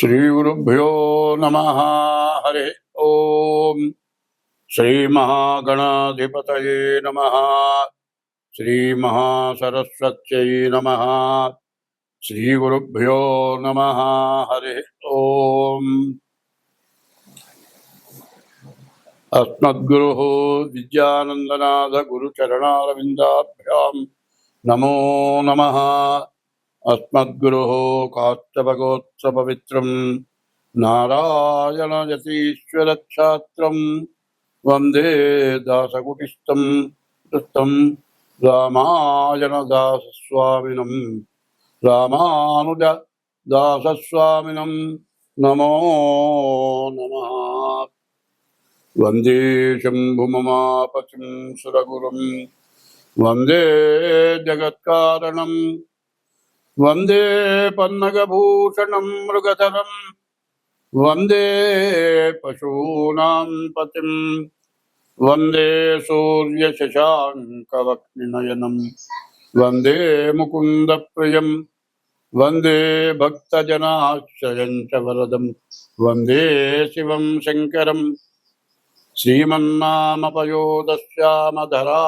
श्रीगुरुभ्यो नमः। हरि ओम। श्रीमहागणाधिपतये नमः। श्रीमहासरस्वत्यै नमः। श्रीगुरुभ्यो नमः। हरि ओम। अस्मद्गुरुः विद्यानन्दनाथ गुरुचरणारविन्दाभ्यां नमो नमः। अस्मद्गुरुः काष्ठभगोत्सपवित्रं नारायणयतीश्वरक्षात्रं वन्दे दासकुटिस्थं कृतं रामायणदासस्वामिनं रामानुजदासस्वामिनं नमो नमः। वन्दे शम्भुममापतिं सुरगुरुं वन्दे जगत्कारणं वन्दे पन्नगभूषणं मृगधरं वन्दे पशूनां पतिं वन्दे सूर्यशशाङ्कवक्निनयनं वन्दे मुकुन्दप्रियं वन्दे भक्तजनाश्रयं च वरदं वन्दे शिवं शङ्करं श्रीमन्नामपयोदश्यामधरा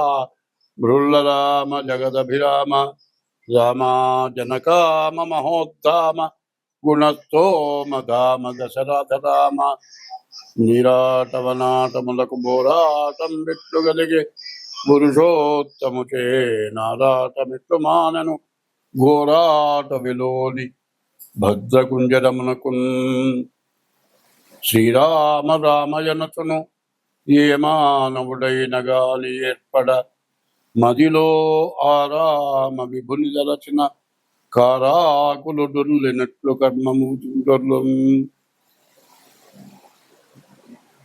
भृल्लराम जगदभिराम रामा जनकाम महोद्धाम गुणस्तोम धाम दशरथ राम निराटवनाटमुలకు పోరాటం బిట్టుగలిగే పురుషోత్తముచే నారాటమిట్లు మానను ఘోరాట విలోలి భద్రకుంజరమునకున్ శ్రీరామ రామయనతును ఏ మానవుడైన గాలి ఏర్పడ మదిలో ఆరామ విభుని దలచిన కారాకులు డొల్లినట్లు కర్మము డొల్లు.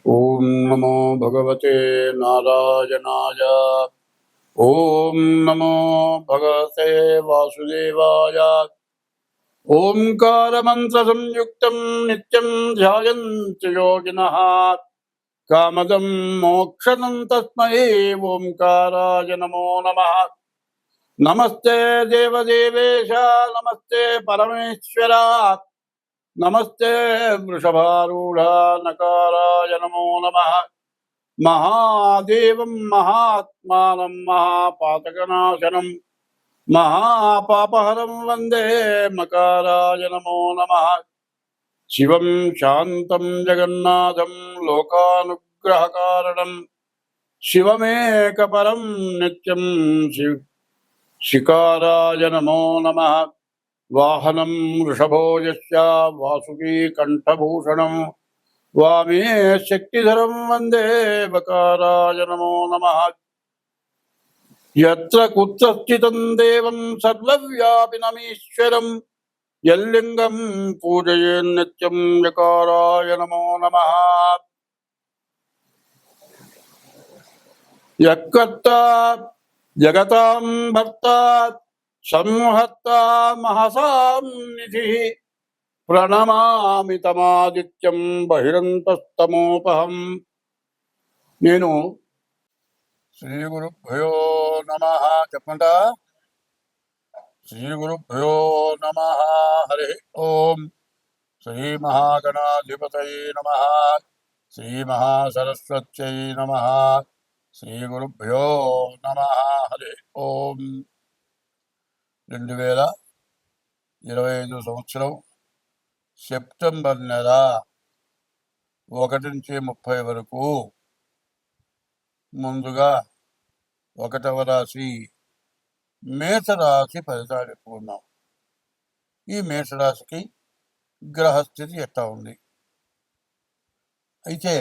ఓం నమో భగవతే నారాయణాయ. ఓం నమో భగవతే వాసుదేవాయ. ఓంకారమంత్ర సంయుక్తం నిత్యం ధ్యాయంతి యోగినః కామదం మోక్షదం తస్మై ఓంకారాయ నమో నమః. నమస్తే దేవదేవేశ నమస్తే పరమేశ్వర నమస్తే వృషభారూఢ నకారాయ నమో నమః. మహాదేవం మహాత్మానం మహాపాతకనాశనం మహాపాపహరం వందే మకారాయ నమో నమః. శివం శాంతం జగన్నాథం లోకానుగ్రహకారణం శివమేకపరం నిత్యం శికారాయ నమో నమః. వాహనం వృషభో యస్య వాసుకీ కంఠభూషణం వామే శక్తిధరం వందే బకారాయ నమో నమః. యత్ర కుత్ర స్థితం దేవం సర్వవ్యాపినమీశ్వరం యల్లింగం పూజయేన్నిత్యం యకారాయ నమో నమః. యక్కర్త జగతాం భర్త సంహర్త మహసాం నిధిః ప్రణమామి తమాదిత్యం బహిరంతస్తమోపహం. నేను శ్రీ గురుభ్యో నమః చెప్పంటా. శ్రీ గురుభ్యో నమః. హరి ఓం. శ్రీ మహాగణాధిపతయే నమః. శ్రీ మహాసరస్వత్యై నమః. శ్రీ గురుభ్యో నమః. హరి ఓం. 2025 సంవత్సరం సెప్టెంబర్ నెల 1 నుంచి 30 వరకు ముందుగా 1వ రాశి మేషరాశి ఫలితాలు చెప్పుకున్నాం. ఈ మేషరాశికి గ్రహస్థితి ఎట్లా ఉంది? అయితే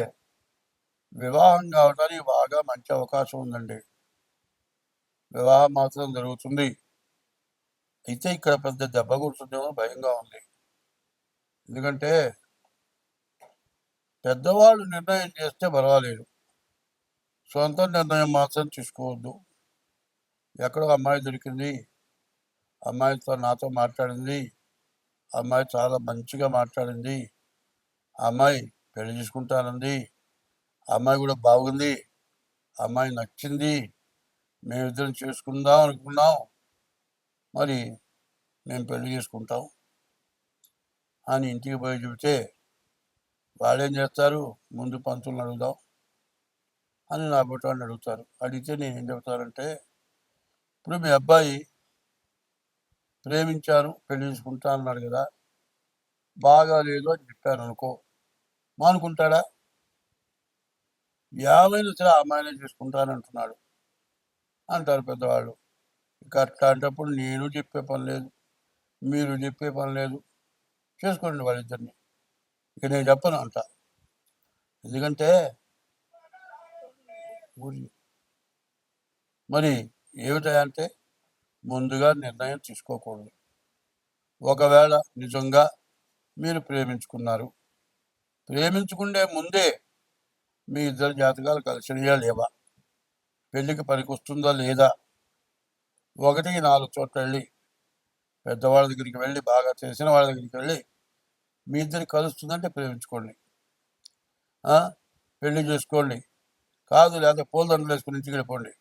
వివాహం కావడానికి బాగా మంచి అవకాశం ఉందండి. వివాహం మాత్రం జరుగుతుంది. అయితే ఇక్కడ పెద్ద దెబ్బ కొడుతుందేమో భయంగా ఉంది. ఎందుకంటే పెద్దవాళ్ళు నిర్ణయం చేస్తే పర్వాలేదు, సొంత నిర్ణయం మాత్రం తీసుకోవద్దు. ఎక్కడో అమ్మాయి దొరికింది, అమ్మాయితో నాతో మాట్లాడింది, అమ్మాయి చాలా మంచిగా మాట్లాడింది, అమ్మాయి పెళ్లి చేసుకుంటానంది, అమ్మాయి కూడా బాగుంది, అమ్మాయి నచ్చింది, మేమిద్దరం చేసుకుందాం అనుకున్నాం, మరి మేము పెళ్లి చేసుకుంటాం అని ఇంటికి పోయి చెబితే వాళ్ళేం చేస్తారు, ముందు పంతులను అడుగుదాం అని నా బుట్టాన్ని అడుగుతారు. అడిగితే నేను ఏం చెబుతానంటే, ఇప్పుడు మీ అబ్బాయి ప్రేమించాను పెళ్లి చేసుకుంటా అన్నాడు కదా, బాగా లేదు అని చెప్పాను అనుకో, మానుకుంటాడా? యావైనా సరే ఆ అమ్మాయినే చేసుకుంటానంటున్నాడు అంటారు పెద్దవాళ్ళు. ఇక అట్లాంటప్పుడు నేను చెప్పే పని లేదు, మీరు చెప్పే పని లేదు, చేసుకోండి వాళ్ళిద్దరిని, ఇక నేను చెప్పను అంట. ఎందుకంటే మరి ఏమిటంటే ముందుగా నిర్ణయం తీసుకోకూడదు. ఒకవేళ నిజంగా మీరు ప్రేమించుకున్నారు, ప్రేమించుకుండే ముందే మీ ఇద్దరు జాతకాలు కలిసినయా లేవా, పెళ్లికి పనికొస్తుందా లేదా, 1-4 చోట్ల వెళ్ళి, పెద్దవాళ్ళ దగ్గరికి వెళ్ళి, బాగా తెలిసిన వాళ్ళ దగ్గరికి వెళ్ళి, మీ ఇద్దరికి కలుస్తుందంటే ప్రేమించుకోండి, పెళ్లి చేసుకోండి. కాదు లేదా పూలదండలు వేసుకుని ఇంటికి వెళ్ళిపోండి.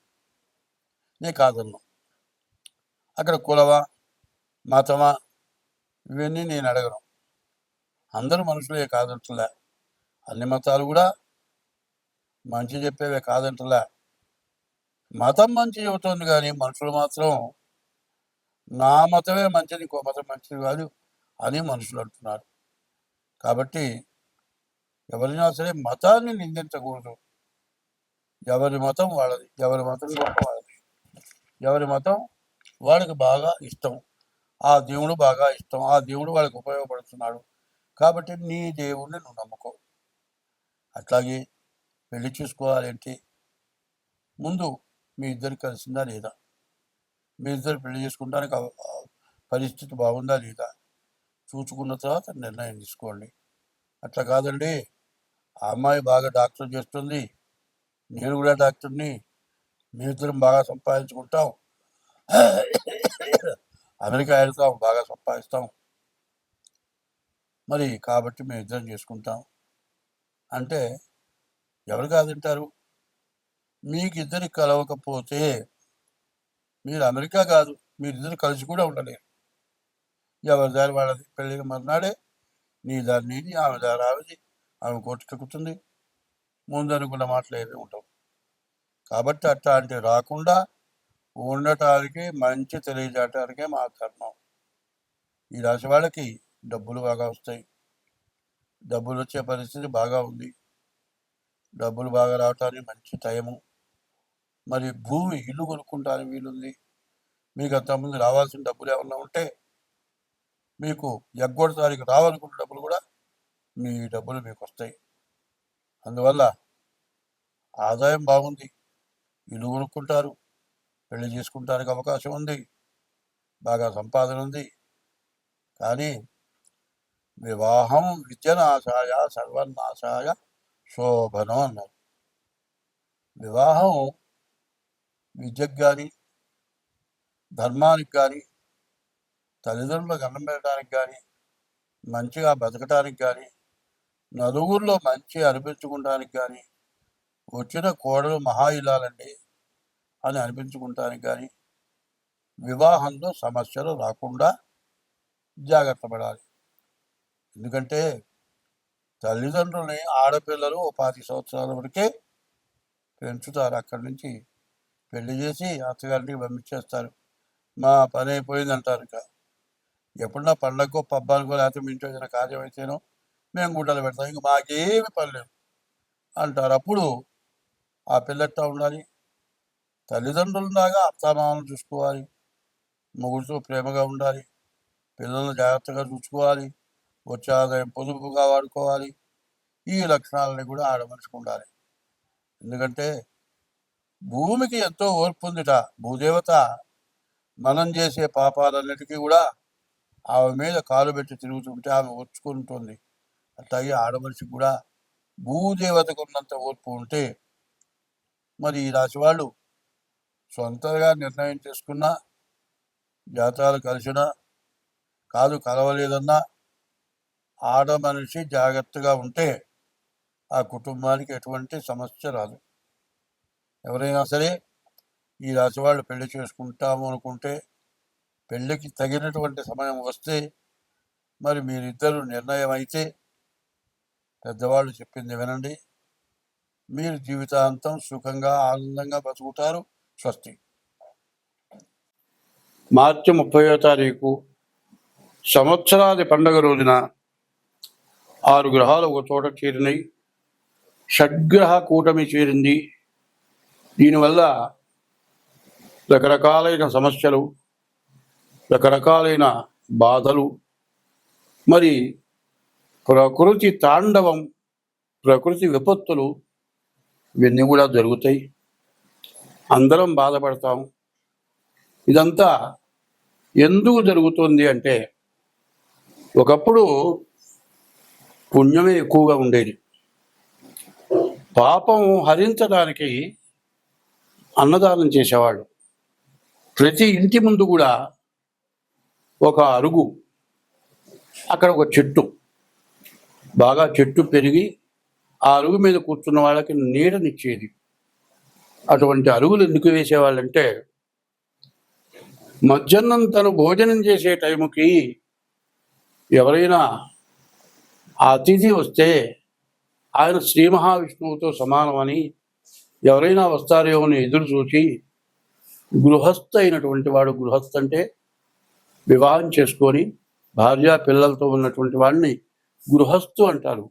నేను కాదన్ను. అక్కడ కులమా మతమా ఇవన్నీ నేను అడగను. అందరూ మనుషులే కాదంటలే, అన్ని మతాలు కూడా మంచి చెప్పేవే కాదంటలే. మతం మంచి చెబుతోంది కానీ మనుషులు మాత్రం నా మతమే మంచిది, ఇంకో మతం మంచిది కాదు అని మనుషులు అంటున్నారు. కాబట్టి ఎవరైనా సరే మతాన్ని నిందించకూడదు. ఎవరి మతం వాళ్ళది, ఎవరి మతం గొప్ప వాళ్ళది, ఎవరి మతం వాళ్ళకి బాగా ఇష్టం, ఆ దేవుడు బాగా ఇష్టం, ఆ దేవుడు వాళ్ళకి ఉపయోగపడుతున్నాడు కాబట్టి నీ దేవుడిని నువ్వు నమ్ముకో. అట్లాగే పెళ్లి చూసుకోవాలంటే ముందు మీ ఇద్దరు కలిసిందా లేదా, మీ ఇద్దరు పెళ్లి చేసుకుంటానికి పరిస్థితి బాగుందా లేదా చూసుకున్న తర్వాత నిర్ణయం తీసుకోండి. అట్లా కాదండి, ఆ అమ్మాయి బాగా డాక్టర్ చేస్తుంది, నేను కూడా డాక్టర్ని, మీ ఇద్దరం బాగా సంపాదించుకుంటాం, అమెరికా వెళ్తాం, బాగా సంపాదిస్తాం, మరి కాబట్టి మేము ఇద్దరం చేసుకుంటాం అంటే ఎవరు కాదంటారు? మీకు ఇద్దరికి కలవకపోతే మీరు అమెరికా కాదు, మీరిద్దరు కలిసి కూడా ఉండలేరు. ఎవరి దారి వాళ్ళది, పెళ్ళిన మర్నాడే నీ దారి నీది, ఆమె దారి ఆమెది, ఆమె కోర్టుకెక్కుతుంది, ముందు అనుకున్న మాటలు ఏమీ ఉండవు. కాబట్టి అట్లాంటివి రాకుండా ఉండటానికి మంచి తెలియజేయటానికే మా ధర్మం. ఈ రాశి వాళ్ళకి డబ్బులు బాగా వస్తాయి, డబ్బులు వచ్చే పరిస్థితి బాగా ఉంది, డబ్బులు బాగా రావటానికి మంచి టైము. మరి భూమి ఇల్లు కొనుక్కుంటానికి వీలుంది. మీకు అంతకుముందు రావాల్సిన డబ్బులు ఏమన్నా ఉంటే మీకు ఎగ్గొడతానికి రావాలనుకున్న డబ్బులు కూడా మీ డబ్బులు మీకు వస్తాయి. అందువల్ల ఆదాయం బాగుంది, ఇల్లు కొనుక్కుంటారు, పెళ్లి చేసుకుంటానికి అవకాశం ఉంది, బాగా సంపాదన ఉంది. కానీ వివాహం విద్యనాశాయ సర్వనాశాయ శోభనం అన్నారు. వివాహం విద్యకు కానీ, ధర్మానికి కానీ, తల్లిదండ్రులకు అన్నం పెట్టడానికి కానీ, మంచిగా బతకటానికి కానీ, నలుగురిలో మంచి అనిపించుకోవడానికి కానీ, వచ్చిన కోడలు మహా ఇల్లాలండి అని అనిపించుకుంటానికి కానీ, వివాహంలో సమస్యలు రాకుండా జాగ్రత్త పడాలి. ఎందుకంటే తల్లిదండ్రులని ఆడపిల్లలు 10 సంవత్సరాల వరకే పెంచుతారు, అక్కడి నుంచి పెళ్లి చేసి అత్తగారింటికి పంపించేస్తారు. మా పని అయిపోయింది అంటారు. ఇక ఎప్పుడన్నా పండగకో పబ్బానికో లేకపోతే మీ ఇంట్లో ఏదైనా కార్యం అయితేనో మేము గుడ్డలు పెడతాం, ఇంక మాకేమి పని లేదు అంటారు. అప్పుడు ఆ పిల్లెట్టా ఉండాలి? తల్లిదండ్రులలాగా అత్తామామను చూసుకోవాలి, మొగుడితో ప్రేమగా ఉండాలి, పిల్లలను జాగ్రత్తగా చూసుకోవాలి, వచ్చే ఆదాయం పొదుపుగా వాడుకోవాలి. ఈ లక్షణాలని కూడా ఆడమనిషికి ఉండాలి. ఎందుకంటే భూమికి ఎంతో ఓర్పు ఉందిట. భూదేవత మనం చేసే పాపాలన్నిటికీ కూడా ఆమె మీద కాలు పెట్టి తిరుగుతుంటే ఆమె ఓర్చుకుంటుంది. అట్లాగే ఆడమనిషికి కూడా భూదేవతకు ఉన్నంత ఓర్పు ఉంటే మరి ఈ రాశి వాళ్ళు సొంతగా నిర్ణయం చేసుకున్నా, జాతకాలు కలిసినా, కాదు కలవలేదన్నా, ఆడమనిషి జాగ్రత్తగా ఉంటే ఆ కుటుంబానికి ఎటువంటి సమస్య రాదు. ఎవరైనా సరే ఈ రాశి వాళ్ళు పెళ్లి చేసుకుంటాము అనుకుంటే పెళ్ళికి తగినటువంటి సమయం వస్తే మరి మీరిద్దరు నిర్ణయం అయితే పెద్దవాళ్ళు చెప్పింది వినండి. మీరు జీవితాంతం సుఖంగా ఆనందంగా బతుకుతారు. స్వస్తి. మార్చి 30వ తారీఖు సంవత్సరాది పండుగ రోజున 6 గ్రహాలు ఒక చోట చేరినాయి. షడ్గ్రహ కూటమి చేరింది. దీనివల్ల రకరకాలైన సమస్యలు, రకరకాలైన బాధలు, మరి ప్రకృతి తాండవం, ప్రకృతి విపత్తులు ఇవన్నీ కూడా జరుగుతాయి. అందరం బాధపడతాం. ఇదంతా ఎందుకు జరుగుతుంది అంటే, ఒకప్పుడు పుణ్యమే ఎక్కువగా ఉండేది. పాపం హరించడానికి అన్నదానం చేసేవాళ్ళు. ప్రతి ఇంటి ముందు కూడా ఒక అరుగు, అక్కడ ఒక చెట్టు, బాగా చెట్టు పెరిగి ఆ అరుగు మీద కూర్చున్న వాళ్ళకి నీడనిచ్చేది. అటువంటి అరుగులు ఎందుకు వేసేవాళ్ళంటే, మధ్యాహ్నం తను భోజనం చేసే టైంకి ఎవరైనా అతిథి వస్తే ఆయన శ్రీ మహావిష్ణువుతో సమానమని, ఎవరైనా వస్తారేమో అని ఎదురు చూసి గృహస్థ అయినటువంటి వాడు, గృహస్థ అంటే వివాహం చేసుకొని భార్య పిల్లలతో ఉన్నటువంటి వాడిని గృహస్థు అంటారు.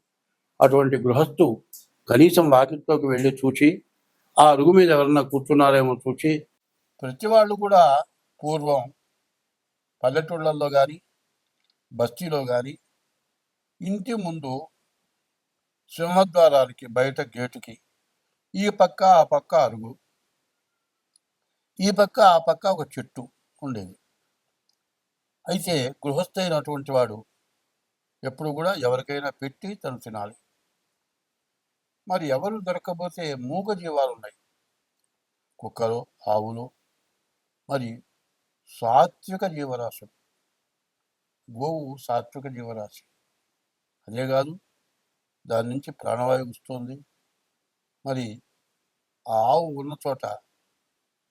అటువంటి గృహస్థు కనీసం వాకిట్లోకి వెళ్ళి చూచి ఆ అరుగు మీద ఎవరన్నా కూర్చున్నారేమో చూచి, ప్రతి వాళ్ళు కూడా పూర్వం పల్లెటూళ్ళల్లో కానీ బస్తీలో కానీ ఇంటి ముందు సింహద్వారాలకి బయట గేటుకి ఈ పక్క ఆ పక్క అరుగు, ఈ పక్క ఆ పక్క ఒక చెట్టు ఉండేది. అయితే గృహస్థైనటువంటి వాడు ఎప్పుడు కూడా ఎవరికైనా పెట్టి తను తినాలి. మరి ఎవరు దొరకకపోతే మూగ జీవాలు ఉన్నాయి, కుక్కలు, ఆవులు, మరి సాత్విక జీవరాశులు. గోవు సాత్విక జీవరాశి. అదే కాదు, దాని నుంచి ప్రాణవాయువు వస్తుంది. మరి ఆ ఆవు ఉన్న చోట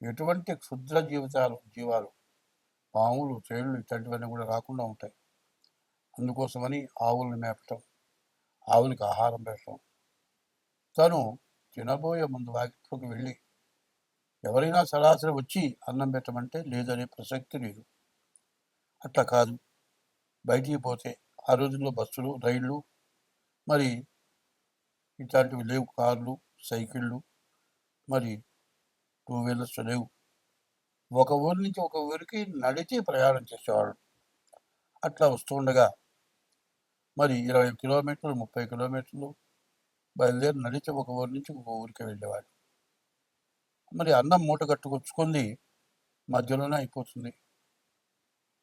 ఎటువంటి క్షుద్ర జీవాలు, పాములు, తేళ్లు ఇట్లాంటివన్నీ కూడా రాకుండా ఉంటాయి. అందుకోసమని ఆవుల్ని మేపటం, ఆవులకి ఆహారం పెట్టడం. తను తినబోయే ముందు వాకిట్లోకి వెళ్ళి ఎవరైనా సరాసరి వచ్చి అన్నం పెట్టమంటే లేదనే ప్రసక్తి లేదు. అట్లా కాదు, బయటికి పోతే ఆ రోజుల్లో బస్సులు, రైళ్ళు, మరి ఇట్లాంటివి లేవు, కార్లు, సైకిళ్ళు, మరి 2 వీలర్స్ లేవు. ఒక ఊరి నుంచి ఒక ఊరికి నడిచి ప్రయాణం చేసేవాళ్ళు. అట్లా వస్తుండగా మరి 20 కిలోమీటర్లు, 30 కిలోమీటర్లు బయలుదేరి నడిచి ఒక ఊరి నుంచి ఒక ఊరికి వెళ్ళేవాడు. మరి అన్నం మూట కట్టుకొచ్చుకుంది మధ్యలోనే అయిపోతుంది.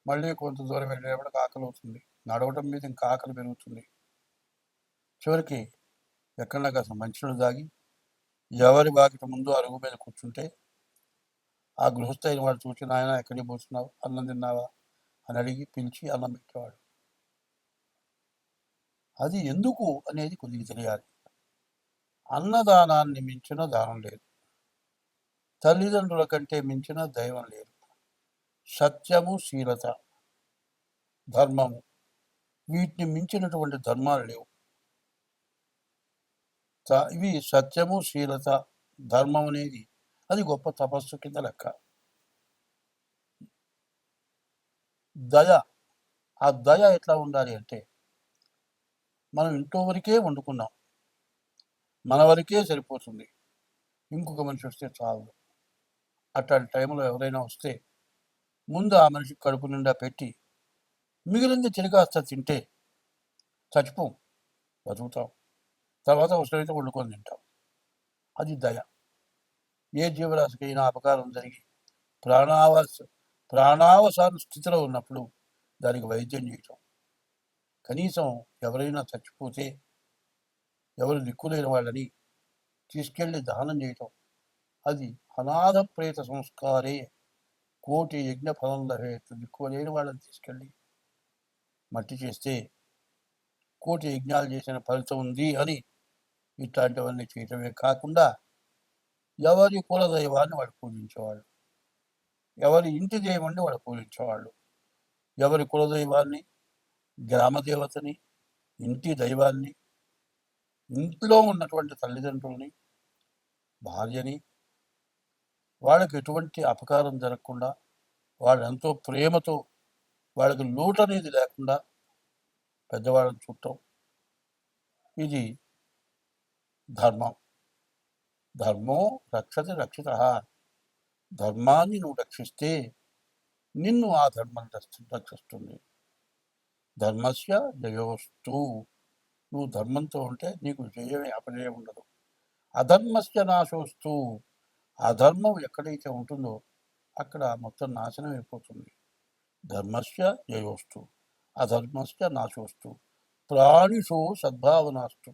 మళ్ళీ కొంత దూరం వెళ్ళేవాడికి ఆకలి అవుతుంది. నడవటం మీద ఇంకా ఆకలి పెరుగుతుంది. చివరికి ఎక్కడన్నా కాస్త మంచినీళ్ళు తాగి ఎవరి వాకిట ముందు అరుగు మీద కూర్చుంటే ఆ గృహస్థ అయిన వాడు చూసి, నాయన ఎక్కడికి పోతున్నావు, అన్నం తిన్నావా అని అడిగి పిలిచి అన్నం పెట్టేవాడు. అది ఎందుకు అనేది కొద్దిగా తెలియాలి. అన్నదానాన్ని మించిన దానం లేదు, తల్లిదండ్రుల కంటే మించిన దైవం లేదు. సత్యము, శీలత, ధర్మము, వీటిని మించినటువంటి ధర్మాలు లేవు. ఇవి సత్యము, శీలత, ధర్మం అనేది అది గొప్ప తపస్సు కింద లెక్క. దయ, ఆ దయ ఎట్లా ఉండాలి అంటే, మనం ఇంట్లో వరకే వండుకున్నాం, మన వరకే సరిపోతుంది, ఇంకొక మనిషి వస్తే చాలు. అట్లాంటి టైంలో ఎవరైనా వస్తే ముందు ఆ మనిషికి కడుపు నిండా పెట్టి మిగిలింది చిరికాస్త తింటే చచ్చిపోం, బతుకుతాం. తర్వాత అవసరమైతే వండుకొని తింటాం. అది దయ. ఏ జీవరాశికైనా అపకారం జరిగి ప్రాణావసాన స్థితిలో ఉన్నప్పుడు దానికి వైద్యం చేయటం, కనీసం ఎవరైనా చచ్చిపోతే ఎవరు దిక్కులేని వాళ్ళని తీసుకెళ్ళి దానం చేయటం, అది అనాథ ప్రేత సంస్కారే కోటి యజ్ఞ ఫలం లభేత్. దిక్కులేని వాళ్ళని తీసుకెళ్ళి మట్టి చేస్తే కోటి యజ్ఞాలు చేసిన ఫలితం ఉంది అని ఇట్లాంటివన్నీ చేయటమే కాకుండా ఎవరి కులదైవాన్ని వాడు పూజించేవాళ్ళు, ఎవరి ఇంటి దైవాన్ని వాడు పూజించేవాళ్ళు. ఎవరి కులదైవాన్ని, గ్రామదేవతని, ఇంటి దైవాన్ని, ఇంట్లో ఉన్నటువంటి తల్లిదండ్రుల్ని, భార్యని, వాళ్ళకి ఎటువంటి అపకారం జరగకుండా, వాళ్ళెంతో ప్రేమతో, వాళ్ళకి లోటు అనేది లేకుండా పెద్దవాళ్ళని చూడటం, ఇది ధర్మం. ధర్మో రక్షతి రక్షిత. ధర్మాన్ని నువ్వు రక్షిస్తే నిన్ను ఆ ధర్మం రక్షిస్తుంది. ధర్మస్య జయోస్తు. నువ్వు ధర్మంతో ఉంటే నీకు జయమే, అపజయం ఉండదు. అధర్మస్య నాశోస్తు. అధర్మం ఎక్కడైతే ఉంటుందో అక్కడ మొత్తం నాశనం అయిపోతుంది. ధర్మస్య జయోస్తు, అధర్మస్య నాశోస్తు. ప్రాణిషు సద్భావనాస్తు.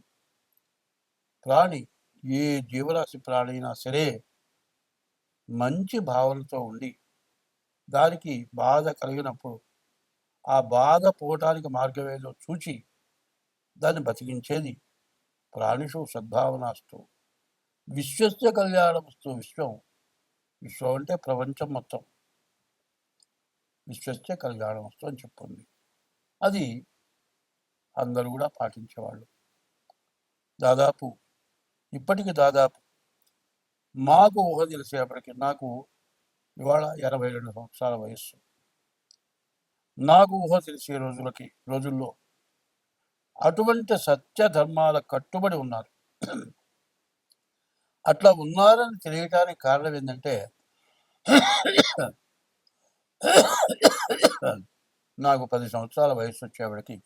ప్రాణి, ఏ జీవరాశి ప్రాణి అయినా సరే మంచి భావనతో ఉండి, దానికి బాధ కలిగినప్పుడు ఆ బాధ పోవటానికి మార్గం ఏదో చూచి దాన్ని బతికించేది ప్రాణిషు సద్భావనాస్తు. విశ్వస్య కళ్యాణమస్తు. విశ్వం, విశ్వం అంటే ప్రపంచం మొత్తం. విశ్వస్య కళ్యాణమస్తు అని చెప్పింది. అది అందరూ కూడా పాటించేవాళ్ళు. దాదాపు ఇప్పటికి దాదాపు మాకు ఊహ తెలిసేపటికి, నాకు ఇవాళ 82 సంవత్సరాల వయస్సు. నాకు ఊహ తెలిసే రోజుల్లో అటువంటి సత్య ధర్మాల కట్టుబడి ఉన్నారు. అట్లా ఉన్నారని తెలియటానికి కారణం ఏంటంటే, నాకు 10 సంవత్సరాల వయసు వచ్చేవాడికి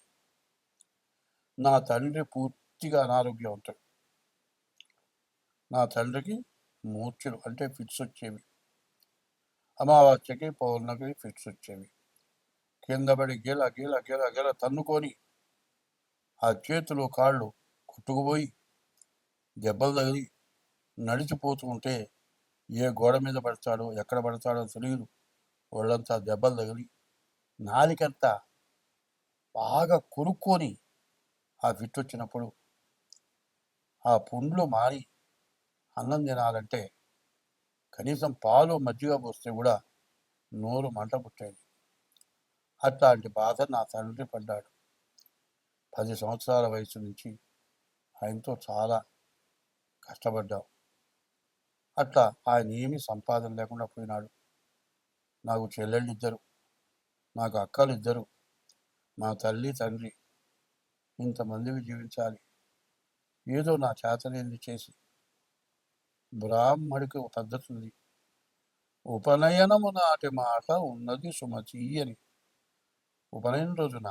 నా తండ్రి పూర్తిగా అనారోగ్యవంతుడు. నా తండ్రికి మూర్ఛలు అంటే ఫిట్స్ వచ్చేవి. అమావాస్యకి పౌర్ణమికి ఫిట్స్ వచ్చేవి. కిందపడి గెల గెల గెల గెల తన్నుకొని ఆ చేతులు కాళ్ళు కొట్టుకుపోయి దెబ్బలు తగిలి నడిచిపోతూ ఉంటే ఏ గోడ మీద పడతాడో ఎక్కడ పడతాడో తెలియదు. ఒళ్ళంతా దెబ్బలు తగిలి నాలికంతా బాగా కొరుక్కొని ఆ ఫిట్ వచ్చినప్పుడు ఆ పుండ్లు మారి అన్నం తినాలంటే కనీసం పాలు మజ్జిగ పోస్తే కూడా నోరు మంట పుట్టేది. అట్లాంటి బాధ నా తండ్రి పడ్డాడు. 10 సంవత్సరాల వయసు నుంచి ఆయనతో చాలా కష్టపడ్డాం. అట్లా ఆయన ఏమీ సంపాదన లేకుండా పోయినాడు. నాకు చెల్లెళ్ళు ఇద్దరు, నాకు అక్కలు ఇద్దరు, మా తల్లి తండ్రి, ఇంతమందివి జీవించాలి. ఏదో నా చేతనేది చేసి, బ్రాహ్మడికి ఒక పద్ధతి ఉంది, ఉపనయనము నాటి మాట ఉన్నది సుమతి అని. ఉపనయనం రోజున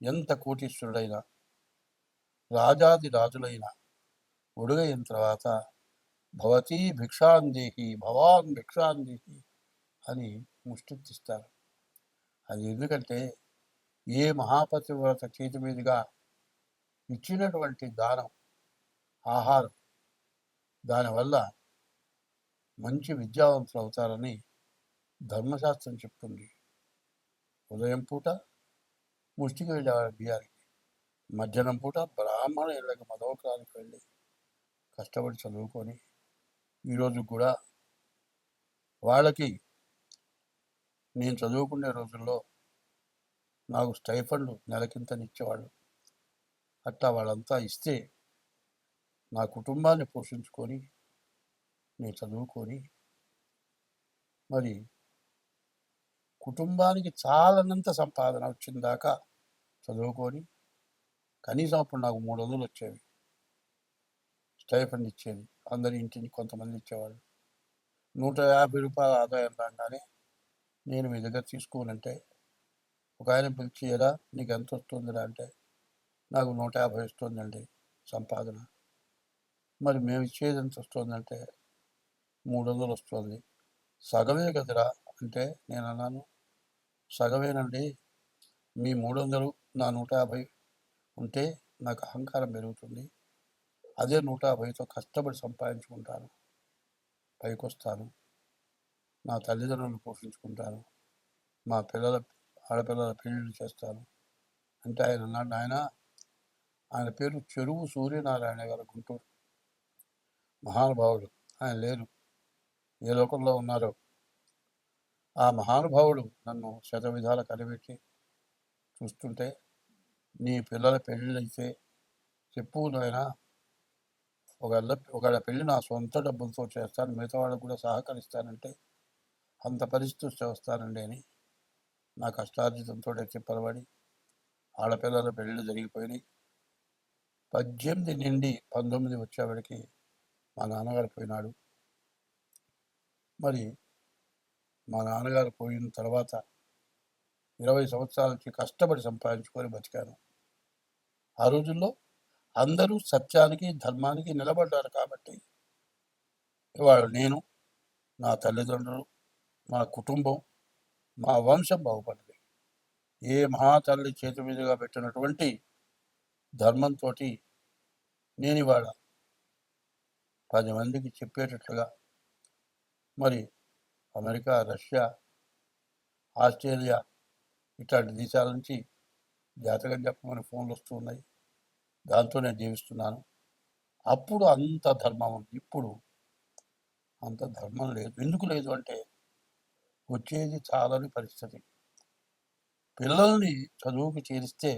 ఎంత కోటీశ్వరుడైనా, రాజాది రాజులైనా ఒడుగైన తర్వాత భవతీ భిక్షాందేహి, భవాన్ భిక్షాందేహి అని ముష్టిస్తారు. అది ఎందుకంటే ఏ మహాపతివ్రత చేతి మీదుగా ఇచ్చినటువంటి దానం, ఆహారం, దానివల్ల మంచి విద్యావంతులు అవుతారని ధర్మశాస్త్రం చెప్తుంది. ఉదయం పూట ముష్టికి వెళ్ళేవారు బియ్యానికి, మధ్యాహ్నం పూట బ్రాహ్మణ ఇళ్ళకి మదవకానికి వెళ్ళి కష్టపడి చదువుకొని ఈరోజు కూడా వాళ్ళకి, నేను చదువుకునే రోజుల్లో నాకు స్టైఫండ్ నెలకింతనిచ్చేవాళ్ళు. అట్లా వాళ్ళంతా ఇస్తే నా కుటుంబాన్ని పోషించుకొని నేను చదువుకొని, మరి కుటుంబానికి చాలనంత సంపాదన వచ్చిందాకా చదువుకొని, కనీసం అప్పుడు నాకు 300 వచ్చేవి. స్టైఫండ్ ఇచ్చేది. అందరి ఇంటిని కొంతమంది ఇచ్చేవాళ్ళు. 150 రూపాయల ఆదాయం రాగానే నేను మీ దగ్గర తీసుకోనంటే, ఒక ఆయన పిలిచి, ఎలా నీకు ఎంత వస్తుందిరా అంటే, నాకు 150 వస్తుందండి సంపాదన. మరి మేము ఇచ్చేది ఎంత వస్తుందంటే 300 వస్తుంది. సగమే కదరా అంటే నేను అన్నాను, సగమేనండి. మీ 300 నా 150 ఉంటే నాకు అహంకారం పెరుగుతుంది. అదే 150తో కష్టపడి సంపాదించుకుంటాను, పైకి వస్తాను, నా తల్లిదండ్రులను పోషించుకుంటాను, మా ఆడపిల్లల పెళ్ళిళ్ళు చేస్తాను అంటే ఆయన అన్నాడు, ఆయన పేరు చెరువు సూర్యనారాయణ గారు, గుంటూరు మహానుభావుడు. ఆయన లేరు, ఏ లోకంలో ఉన్నారో. ఆ మహానుభావుడు నన్ను శత విధాల కనిపెట్టి చూస్తుంటే నీ పిల్లల పెళ్ళిళ్ళైతే చెప్పు నాయనా, ఒకళ్ళ పెళ్ళి నా సొంత డబ్బులతో చేస్తాను, మిగతా వాళ్ళకు కూడా సహకరిస్తానంటే అంత పరిస్థితి చేస్తానండి అని నా కష్టార్జితంతో చెప్పలబడి ఆడపిల్లల పెళ్ళిళ్ళు జరిగిపోయినాయి. 18 నుండి 19 వచ్చేవాడికి మా నాన్నగారు పోయినాడు. మరి మా నాన్నగారు పోయిన తర్వాత 20 సంవత్సరాల నుంచి కష్టపడి సంపాదించుకొని బతికాను. ఆ రోజుల్లో అందరూ సత్యానికి ధర్మానికి నిలబడ్డారు కాబట్టి ఇవాళ నేను, నా తల్లిదండ్రులు, మా కుటుంబం, మా వంశం బాగుపడింది. ఏ మహాతల్లి చేతి మీదుగా పెట్టినటువంటి ధర్మంతో నేను ఇవాళ 10 మందికి చెప్పేటట్లుగా మరి అమెరికా, రష్యా, ఆస్ట్రేలియా ఇట్లాంటి దేశాల నుంచి జాతకం చెప్పమని ఫోన్లు వస్తూ ఉన్నాయి. దాంతో నేను జీవిస్తున్నాను. అప్పుడు అంత ధర్మం ఉంది, ఇప్పుడు అంత ధర్మం లేదు. ఎందుకు లేదు అంటే వచ్చేది చాలని పరిస్థితి. పిల్లల్ని చదువుకు చేరిస్తే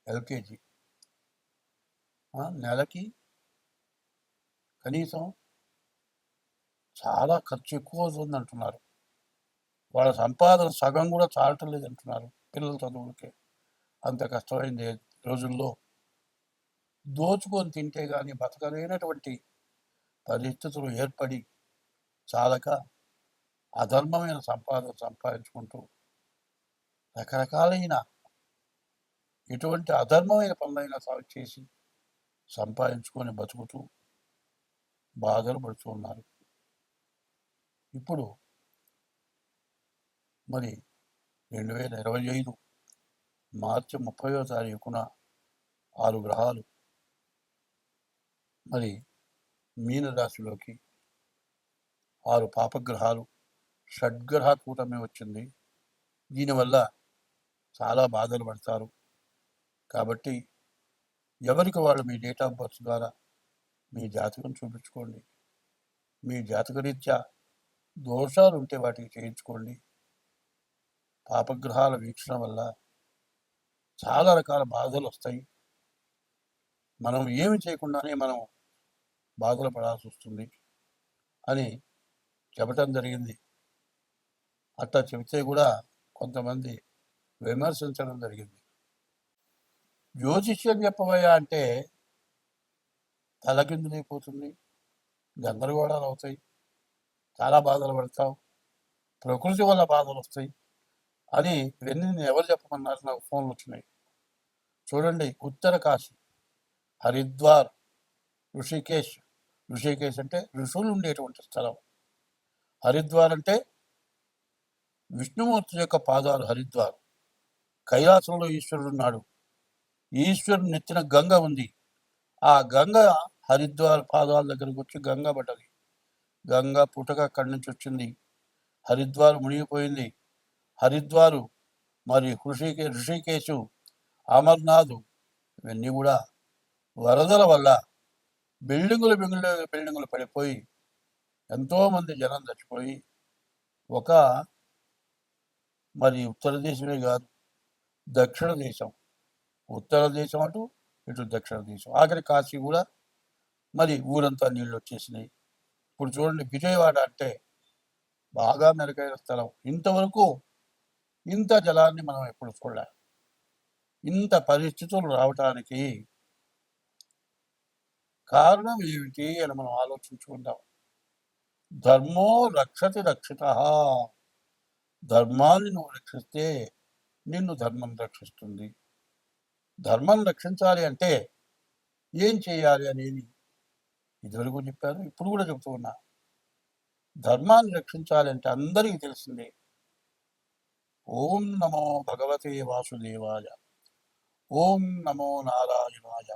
ఎల్కేజీ నెలకి కనీసం చాలా ఖర్చు ఎక్కువ అవుతుంది అంటున్నారు. వాళ్ళ సంపాదన సగం కూడా చాలటం లేదు అంటున్నారు పిల్లల చదువులకే. అంత కష్టమైంది రోజుల్లో దోచుకొని తింటే కానీ బతకలేనటువంటి పరిస్థితులు ఏర్పడి చాలక అధర్మమైన సంపాదన సంపాదించుకుంటూ రకరకాలైన ఎటువంటి అధర్మమైన పనులైనా చేసి సంపాదించుకొని బతుకుతూ బాధలు పడుతూ ఉన్నారు. ఇప్పుడు మరి 2025 మార్చి 30వ తారీఖున 6 గ్రహాలు మరి మీనరాశిలోకి, 6 పాపగ్రహాలు, షడ్గ్రహ కూటమి వచ్చింది. దీనివల్ల చాలా బాధలు పడతారు. కాబట్టి ఎవరికి వాళ్ళు మీ డేట్ ఆఫ్ బర్త్ ద్వారా మీ జాతకం చూపించుకోండి. మీ జాతకరీత్యా దోషాలు ఉంటే వాటికి చేయించుకోండి. పాపగ్రహాల వీక్షణ వల్ల చాలా రకాల బాధలు వస్తాయి. మనం ఏమి చేయకుండానే మనం బాధలు పడాల్సి వస్తుంది అని చెప్పటం జరిగింది. అట్లా చెబితే కూడా కొంతమంది విమర్శించడం జరిగింది. జ్యోతిష్యం చెప్పబోయా అంటే తలకిందులైపోతుంది, గందరగోళాలు అవుతాయి, చాలా బాధలు పడతావు, ప్రకృతి వల్ల బాధలు వస్తాయి అని ఇవన్నీ నేను ఎవరు చెప్పమన్నారు? నాకు ఫోన్లు వచ్చినాయి. చూడండి, ఉత్తర కాశీ, హరిద్వార్, ఋషికేశ్. ఋషికేశ్ అంటే ఋషులు ఉండేటువంటి స్థలం. హరిద్వార్ అంటే విష్ణుమూర్తి యొక్క పాదాలు. హరిద్వార్ కైలాసంలో ఈశ్వరుడు ఉన్నాడు. ఈశ్వరుడు నెత్తిన గంగ ఉంది. ఆ గంగ హరిద్వార్ పాదాల దగ్గరకు వచ్చి గంగ పడ్డది. గంగ పుటక అక్కడి నుంచి వచ్చింది. హరిద్వార్ మునిగిపోయింది. హరిద్వారు మరి ఋషికేశు, అమర్నాథ్ ఇవన్నీ కూడా వరదల వల్ల బిల్డింగులు పడిపోయి ఎంతోమంది జనం చచ్చిపోయి ఒక మరి ఉత్తర దేశమే కాదు, దక్షిణ దేశం, ఉత్తర దేశం అటు ఇటు దక్షిణ దేశం, ఆఖరి కాశీ కూడా మరి ఊరంతా నీళ్ళు వచ్చేసినాయి. ఇప్పుడు చూడండి, విజయవాడ అంటే బాగా మెరుగైన స్థలం. ఇంతవరకు ఇంత జలాన్ని మనం ఎప్పుడు చూడలే. ఇంత పరిస్థితులు రావటానికి కారణం ఏమిటి అని మనం ఆలోచించుకుందాం. ధర్మో రక్షతి రక్షిత. ధర్మాన్ని నువ్వు రక్షిస్తే నిన్ను ధర్మం రక్షిస్తుంది. ధర్మం రక్షించాలి అంటే ఏం చేయాలి అనేది ఇదివరకు చెప్పారు, ఇప్పుడు కూడా చెబుతూ ఉన్నా. ధర్మాన్ని రక్షించాలి అంటే అందరికీ తెలిసిందే. ఓం నమో భగవతే వాసుదేవాయ, ఓం నమో నారాయణాయ,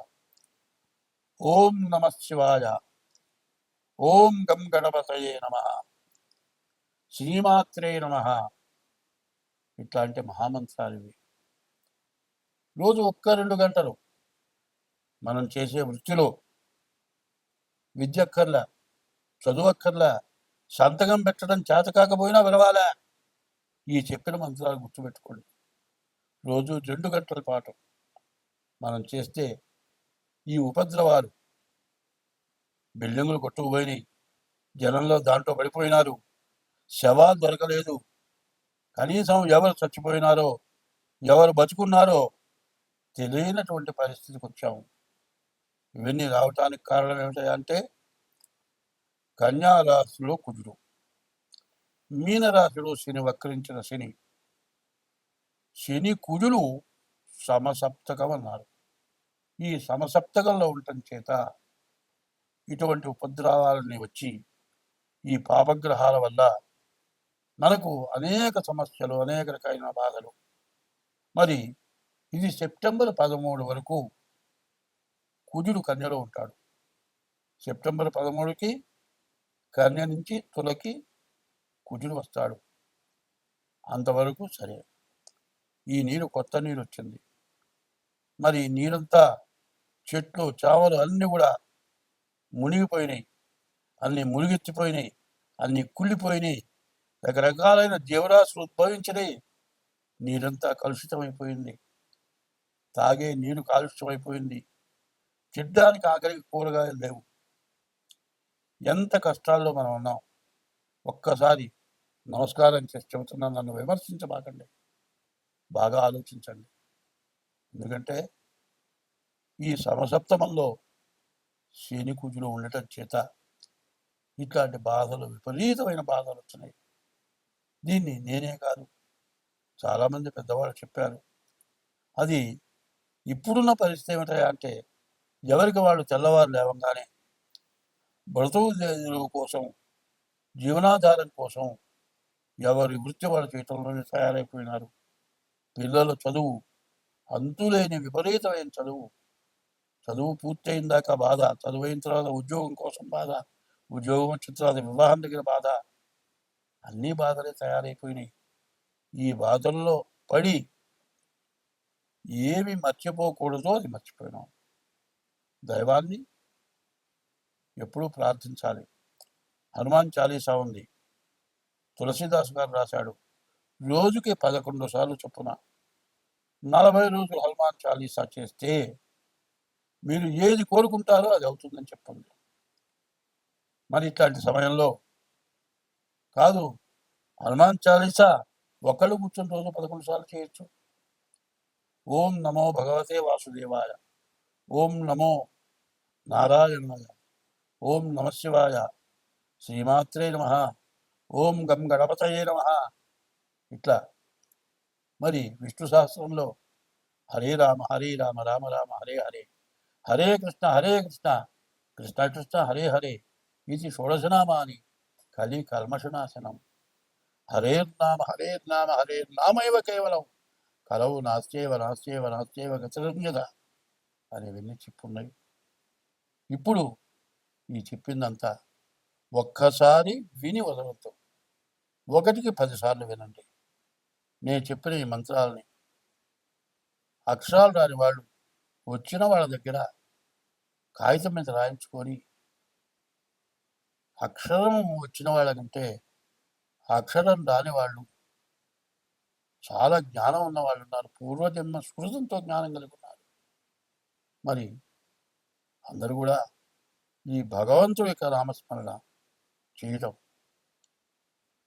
ఓం నమ శివాయ, ఓం గం గణపతయే నమ, శ్రీమాత్రే నమ. ఇట్లాంటి మహామంత్రాలు ఇవి. రోజు 1-2 గంటలు మనం చేసే వృత్తిలో విద్యక్కర్లా, చదువక్కర్లా, సంతకం పెట్టడం చేత కాకపోయినా వినవాలా, ఈ చెప్పిన మంత్రాలు గుర్తుపెట్టుకోండి. రోజు 2 గంటల పాటు మనం చేస్తే ఈ ఉపద్రవాలు బిల్డింగులు కొట్టుకుపోయినాయి, జనంలో దాంట్లో పడిపోయినారు, శవాలు దొరకలేదు, కనీసం ఎవరు చచ్చిపోయినారో ఎవరు బతుకున్నారో తెలియనటువంటి పరిస్థితికి వచ్చాము. ఇవన్నీ రావటానికి కారణం ఏమిటంటే కన్యారాశిలో కుజుడు, మీనరాశిలో శని, వక్రించిన శని. శని కుజులు సమసప్తకం అన్నారు. ఈ సమసప్తకంలో ఉండటం చేత ఇటువంటి ఉపద్రవాలన్నీ వచ్చి ఈ పాపగ్రహాల వల్ల మనకు అనేక సమస్యలు, అనేక రకమైన బాధలు. మరి ఇది సెప్టెంబర్ 13 వరకు కుజుడు కన్యలో ఉంటాడు. సెప్టెంబర్ 13కి కన్య నుంచి తులకి కుజుడు వస్తాడు. అంతవరకు సరే. ఈ నీరు కొత్త నీరు వచ్చింది. మరి నీరంతా చెట్లు చావలు అన్నీ కూడా మునిగిపోయినాయి, అన్నీ మునిగెత్తిపోయినాయి, అన్నీ కుళ్ళిపోయినాయి, రకరకాలైన జీవరాశులు ఉద్భవించినాయి. నీరంతా కలుషితమైపోయింది, తాగే నీరు కాలుష్యమైపోయింది, తినడానికి ఆఖరికి కూరగాయలు లేవు. ఎంత కష్టాల్లో మనం ఉన్నాం. ఒక్కసారి నమస్కారం చేసి చెబుతున్నా, నన్ను విమర్శించబాకండి, బాగా ఆలోచించండి. ఎందుకంటే ఈ సమసప్తమంలో శని కుజులు ఉండటం చేత ఇట్లాంటి బాధలు, విపరీతమైన బాధలు వచ్చినాయి. దీన్ని నేనే కాదు, చాలామంది పెద్దవాళ్ళు చెప్పారు. అది ఇప్పుడున్న పరిస్థితి ఏమిటంటే ఎవరికి వాళ్ళు తెల్లవారు లేవంగానే బ్రతుకు కోసం, జీవనాధారం కోసం ఎవరి వృత్తి వాళ్ళు చేయటంలోనే తయారైపోయినారు. పిల్లల చదువు, అంతులేని విపరీతమైన చదువు పూర్తయిన దాకా బాధ, చదువైన తర్వాత ఉద్యోగం కోసం బాధ, ఉద్యోగం వచ్చిన తర్వాత వివాహం దగ్గర బాధ, అన్నీ బాధలే తయారైపోయినాయి. ఈ బాధల్లో పడి ఏమి మర్చిపోకూడదో అది మర్చిపోయినాం. దైవాన్ని ఎప్పుడూ ప్రార్థించాలి. హనుమాన్ చాలీసా ఉంది, తులసీదాస్ గారు రాశాడు. రోజుకి 11 సార్లు చొప్పున 40 రోజులు హనుమాన్ చాలీసా చేస్తే మీరు ఏది కోరుకుంటారో అది అవుతుందని చెప్పండి. మరి ఇట్లాంటి సమయంలో కాదు, హనుమాన్ చాలీసా ఒకళ్ళు కూర్చొని రోజు 11 సార్లు చేయొచ్చు. ఓం నమో భగవతే వాసుదేవాయ, ఓం నమో నారాయణాయ, ఓం నమ శివాయ, శ్రీమాత్రే నమ, ఓం గం గణపతయే నమ. ఇట్లా మరి విష్ణు సహస్రంలో హరే రామ రామ రామ హరే హరే, హరే కృష్ణ కృష్ణ కృష్ణ హరే హరే, ఇది షోడశనామాని కలి కల్మషనాశనం. హరేర్నామ హరేర్నామైవ కేవలం కలవు నాస్త్యేవ గతిరంజద అనేవన్నీ చెప్పున్నాయి. ఇప్పుడు ఈ చెప్పిందంతా ఒక్కసారి విని వదలవద్దు, 1కి 10 సార్లు వినండి. నేను చెప్పిన ఈ మంత్రాలని అక్షరాలు రాని వాళ్ళు వచ్చిన వాళ్ళ దగ్గర కాగితం మీద రాయించుకొని, అక్షరం వచ్చిన వాళ్ళకంటే అక్షరం రాని వాళ్ళు చాలా జ్ఞానం ఉన్న వాళ్ళు ఉన్నారు. పూర్వజన్మ స్మృతంతో జ్ఞానం కలిగి ఉన్నారు. మరి అందరూ కూడా ఈ భగవంతుడి యొక్క నామస్మరణ చేయటం,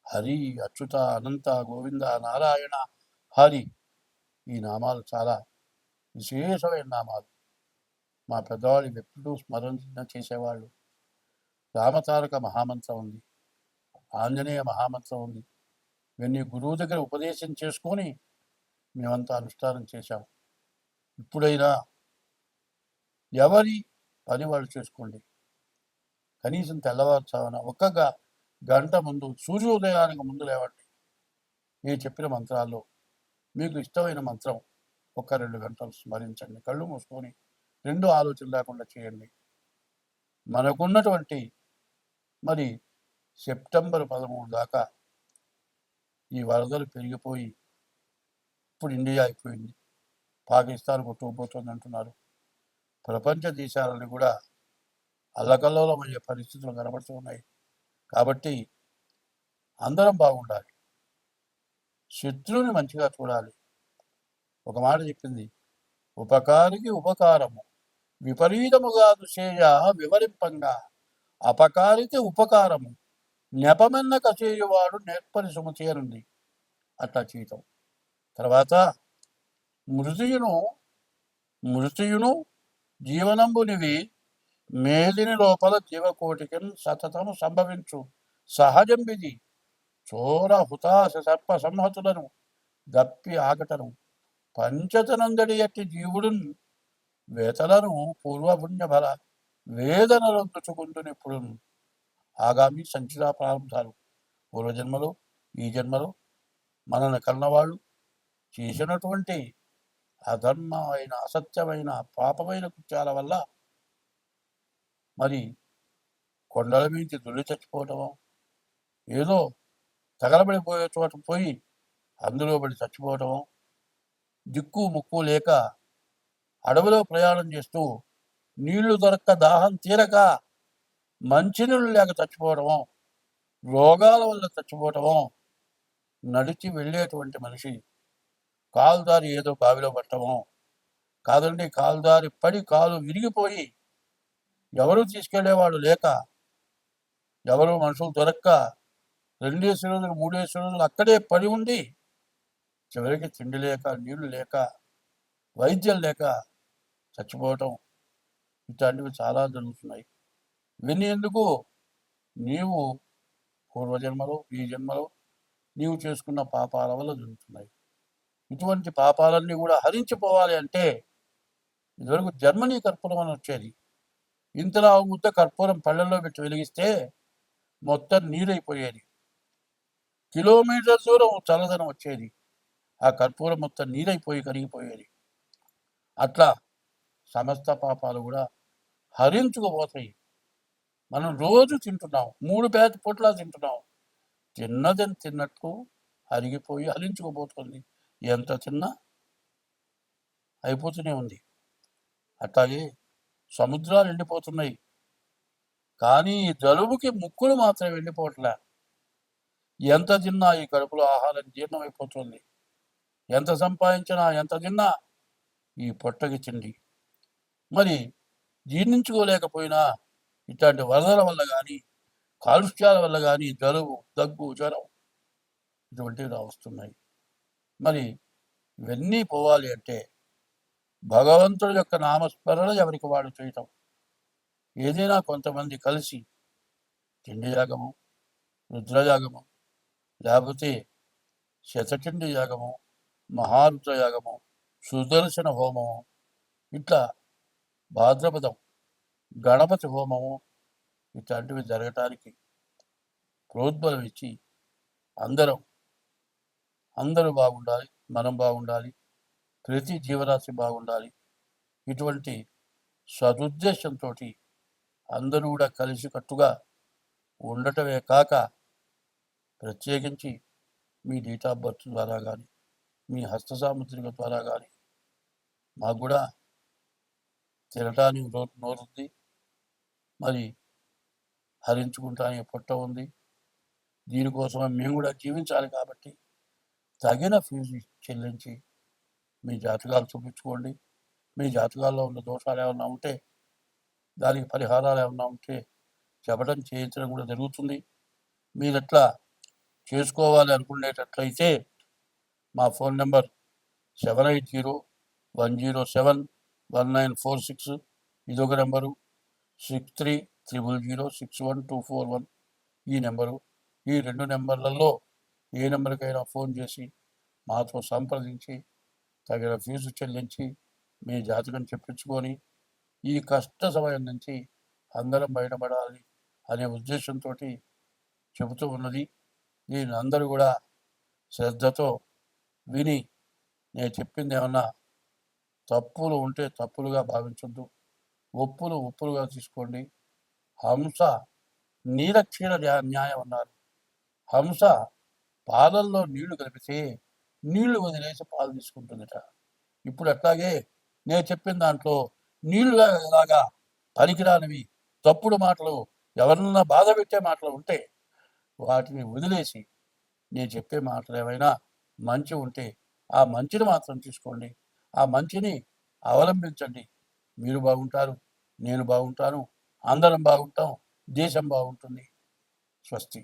హరి అచ్యుత అనంత గోవింద నారాయణ హరి, ఈ నామాలు చాలా విశేషమైన నామాలు. మా పెద్దవాళ్ళు ఎప్పుడూ స్మరణ చేసేవాళ్ళు. రామతారక మహామంత్రం ఉంది, ఆంజనేయ మహామంత్రం ఉంది. ఇవన్నీ గురువు దగ్గర ఉపదేశం చేసుకొని మేమంతా అనుష్ఠానం చేశాం. ఇప్పుడైనా ఎవరి పని వాళ్ళు చేసుకోండి. కనీసం తెల్లవారుచావున 1 గంట ముందు, సూర్యోదయానికి ముందు లేవండి. నేను చెప్పిన మంత్రాల్లో మీకు ఇష్టమైన మంత్రం 1-2 గంటలు స్మరించండి. కళ్ళు మూసుకొని 2 ఆలోచన లేకుండా చేయండి. మనకున్నటువంటి మరి సెప్టెంబర్ 13 దాకా ఈ వరదలు పెరిగిపోయి ఇప్పుడు ఇండియా అయిపోయింది, పాకిస్తాన్ కొట్టుకుపోతుంది అంటున్నారు. ప్రపంచ దేశాలను కూడా అల్లకల్లోలమయ్యే పరిస్థితులు కనబడుతున్నాయి. కాబట్టి అందరం బాగుండాలి, శత్రువుని మంచిగా చూడాలి. ఒక మాట చెప్పింది, ఉపకారికి ఉపకారము విపరీతముగా దుషేయ వివరింపంగా, అపకారికి ఉపకారము నెపమెన్న కచేయువాడు నేర్పరి సుమతి అనుంది. అట్లా చేయటం. తర్వాత మృతియును జీవనంబునివి మేదిని లోపల జీవకోటికి సతతము సంభవించు సహజంబిది చోర హుతాశ సర్ప సంహతులను దప్పి ఆగటను పంచతనందడి ఎట్టి జీవుడున్ వేతలను పూర్వపుణ్య బల వేదనలొందుచుకుంటునిప్పుడు ఆగామి సంచితా ప్రారంభాలు. పూర్వజన్మలో ఈ జన్మలో మనల్ని కన్నవాళ్ళు చేసినటువంటి అధర్మమైన అసత్యమైన పాపమైన కృత్యాల వల్ల మరి కొండల మించి దుల్లి చచ్చిపోవటమో, ఏదో తగలబడిపోయే చోట పోయి అందులో పడి చచ్చిపోవటమో, దిక్కు ముక్కు లేక అడవిలో ప్రయాణం చేస్తూ నీళ్లు దొరక్క దాహం తీరక మంచినీళ్ళు లేక చచ్చిపోవటమో, రోగాల వల్ల చచ్చిపోవటమో, నడిచి వెళ్ళేటువంటి మనిషి కాలుదారి ఏదో బావిలో పట్టమో, కాదండి కాలుదారి పడి కాలు విరిగిపోయి ఎవరు తీసుకెళ్లేవాడు లేక, ఎవరు మనుషులు దొరక్క 2 రోజులు 3 రోజులు అక్కడే పడి ఉండి చివరికి తిండి లేక, నీళ్లు లేక, వైద్యం లేక చచ్చిపోవటం, ఇట్లాంటివి చాలా జరుగుతున్నాయి. ఇవన్నీ ఎందుకు? నీవు పూర్వజన్మలో ఈ జన్మలో నీవు చేసుకున్న పాపాల వల్ల జరుగుతున్నాయి. ఇటువంటి పాపాలన్నీ కూడా హరించిపోవాలి అంటే ఇదివరకు జర్మనీ కర్పూరం అని వచ్చేది. ఇంతలా ముద్ద కర్పూరం పళ్ళల్లో పెట్టి వెలిగిస్తే మొత్తం నీరైపోయేది. కిలోమీటర్ దూరం చల్లదనం వచ్చేది. ఆ కర్పూరం మొత్తం నీరైపోయి కరిగిపోయేది. అట్లా సమస్త పాపాలు కూడా హరించుకుపోతాయి. మనం రోజు తింటున్నాం, 3 పూట్లా తింటున్నాం. తిన్నదని తిన్నట్టు అరిగిపోయి హరించుకుపోతుంది. ఎంత తిన్నా అయిపోతూనే ఉంది. అట్లాగే సముద్రాలు ఎండిపోతున్నాయి, కానీ జలుబుకి ముక్కులు మాత్రం ఎండిపోవట్లే. ఎంత తిన్నా ఈ కడుపులో ఆహారం జీర్ణమైపోతుంది. ఎంత సంపాదించినా ఎంత తిన్నా ఈ పొట్టకి తిండి మరి జీర్ణించుకోలేకపోయినా ఇట్లాంటి వరదల వల్ల కానీ కాలుష్యాల వల్ల కానీ జలుబు, దగ్గు, జ్వరం ఇటువంటివి వస్తున్నాయి. మరి ఇవన్నీ పోవాలి అంటే భగవంతుడి యొక్క నామస్మరణ ఎవరికి వాడు చేయటం. ఏదైనా కొంతమంది కలిసి తిండి యాగము, రుద్రయాగము, లేకపోతే శతచండి యాగము, మహారుద్ర యాగము, సుదర్శన హోమము, ఇట్లా భాద్రపదం గణపతి హోమము ఇట్లాంటివి జరగటానికి ప్రోద్బలం ఇచ్చి అందరూ బాగుండాలి, మనం బాగుండాలి, ప్రతి జీవరాశి బాగుండాలి. ఇటువంటి సదుద్దేశంతో అందరూ కూడా కలిసికట్టుగా ఉండటమే కాక ప్రత్యేకించి మీ డేట్ ఆఫ్ బర్త్ ద్వారా కానీ మీ హస్త సాముద్రిక ద్వారా కానీ మాకు కూడా తినటానికి నోరుంది, మరి హరించుకుంటానికి పొట్ట ఉంది. దీనికోసమే మేము కూడా జీవించాలి కాబట్టి తగిన ఫీజు చెల్లించి మీ జాతకాలు చూపించుకోండి. మీ జాతకాల్లో ఉన్న దోషాలు ఏమన్నా ఉంటే దానికి పరిహారాలు ఏమన్నా ఉంటే చెప్పడం చేయించడం కూడా జరుగుతుంది. మీరు ఎట్లా చేసుకోవాలి అనుకునేటట్లయితే మా ఫోన్ నెంబర్ 7801071946 ఇదొక నెంబరు, 6300061241 ఈ నెంబరు. ఈ 2 నెంబర్లలో ఏ నెంబర్కైనా ఫోన్ చేసి మాతో సంప్రదించి తగిన ఫీజు చెల్లించి మీ జాతకం చెప్పించుకొని ఈ కష్ట సమయం నుంచి అందరం బయటపడాలి అనే ఉద్దేశంతో చెబుతూ ఉన్నది. దీని అందరూ కూడా శ్రద్ధతో విని నేను చెప్పింది ఏమన్నా తప్పులు ఉంటే తప్పులుగా భావించొద్దు, ఒప్పులుగా తీసుకోండి. హంస నీలక్షీర న్యాయం అన్నారు. హంస పాలల్లో నీళ్లు కలిపితే నీళ్లు వదిలేసి పాలు తీసుకుంటుందట. ఇప్పుడు అట్లాగే నేను చెప్పిన దాంట్లో నీళ్లు లాగా పనికిరానివి తప్పుడు మాటలు, ఎవరన్నా బాధ పెట్టే మాటలు ఉంటే వాటిని వదిలేసి నేను చెప్పే మాటలు ఏమైనా మంచి ఉంటే ఆ మంచిని మాత్రం తీసుకోండి. ఆ మంచిని అవలంబించండి. మీరు బాగుంటారు, నేను బాగుంటాను, అందరం బాగుంటాం, దేశం బాగుంటుంది. స్వస్తి.